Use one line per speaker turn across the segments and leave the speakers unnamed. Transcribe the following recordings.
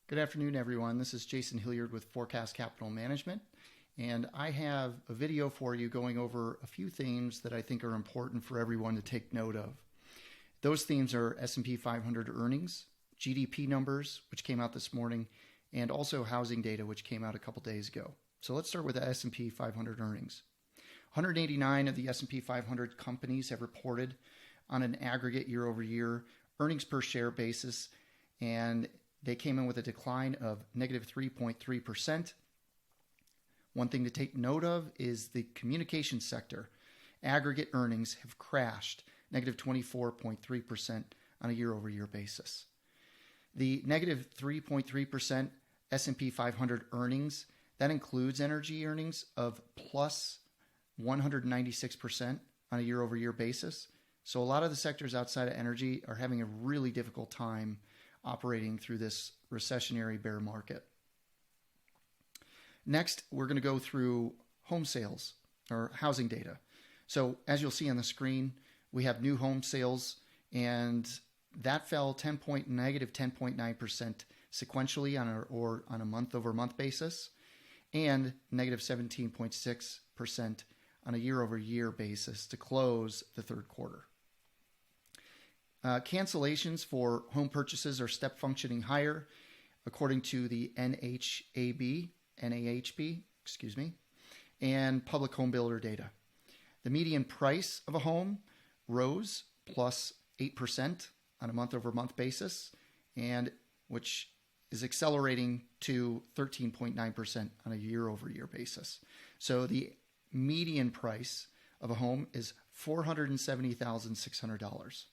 Good afternoon, everyone. This is Jason Hilliard with Forecast Capital Management, and I have a video for you going over a few themes that I think are important for everyone to take note of. Those themes are S&P 500 earnings, GDP numbers, which came out this morning, and also housing data, which came out a couple days ago. So let's start with the S&P 500 earnings. 189 of the S&P 500 companies have reported on an aggregate year-over-year earnings per share basis, and they came in with a decline of negative 3.3%. One thing to take note of is the communication sector. Aggregate earnings have crashed negative 24.3% on a year-over-year basis. The negative 3.3% S&P 500 earnings, that includes energy earnings of plus 196% on a year-over-year basis. So a lot of the sectors outside of energy are having a really difficult time operating through this recessionary bear market. Next, we're going to go through home sales or housing data. So as you'll see on the screen, we have new home sales, and that fell negative 10.9% sequentially on a month-over-month basis, and negative 17.6% on a year-over-year basis to close the third quarter. Cancellations for home purchases are step functioning higher, according to the NAHB, and public home builder data. The median price of a home rose plus 8% on a month-over-month basis, and which is accelerating to 13.9% on a year-over-year basis. So the median price of a home is $470,600.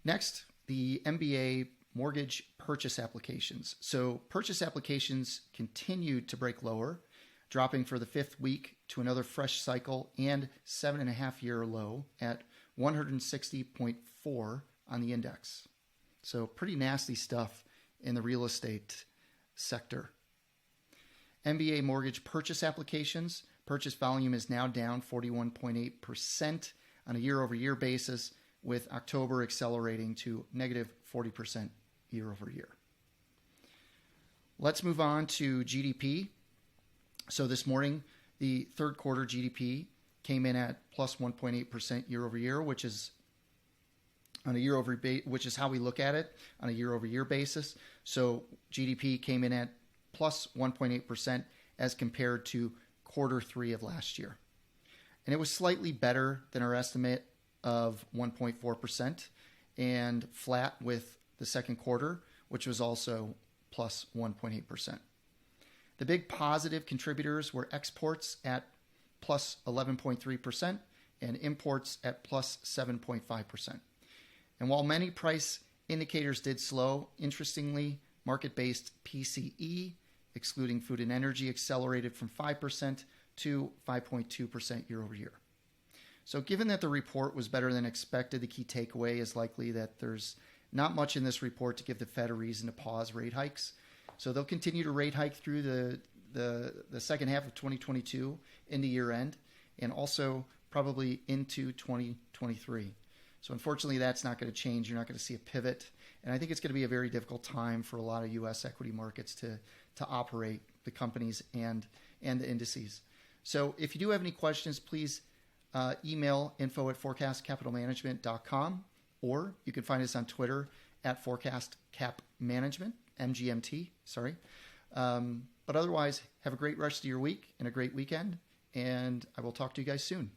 Next, the MBA mortgage purchase applications. So purchase applications continued to break lower, dropping for the fifth week to another fresh cycle and 7.5-year low at 160.4 on the index. So pretty nasty stuff in the real estate sector. MBA mortgage purchase applications, purchase volume is now down 41.8% on a year-over-year basis, with October accelerating to negative 40% year over year. Let's move on to GDP. So this morning, the third quarter GDP came in at plus 1.8% year over year, which is which is how we look at it on a year over year basis. So GDP came in at plus 1.8% as compared to quarter three of last year. And it was slightly better than our estimate of 1.4% and flat with the second quarter, which was also plus 1.8%. The big positive contributors were exports at plus 11.3% and imports at plus 7.5%. And while many price indicators did slow, interestingly, market-based PCE, excluding food and energy, accelerated from 5% to 5.2% year over year. So given that the report was better than expected, the key takeaway is likely that there's not much in this report to give the Fed a reason to pause rate hikes. So they'll continue to rate hike through the second half of 2022 into year end, and also probably into 2023. So unfortunately, that's not going to change. You're not going to see a pivot. And I think it's going to be a very difficult time for a lot of U.S. equity markets to operate, the companies and the indices. So if you do have any questions, please email info@forecastcapitalmanagement.com, or you can find us on Twitter at forecastcapmanagement, MGMT, sorry. But otherwise, have a great rest of your week and a great weekend, and I will talk to you guys soon.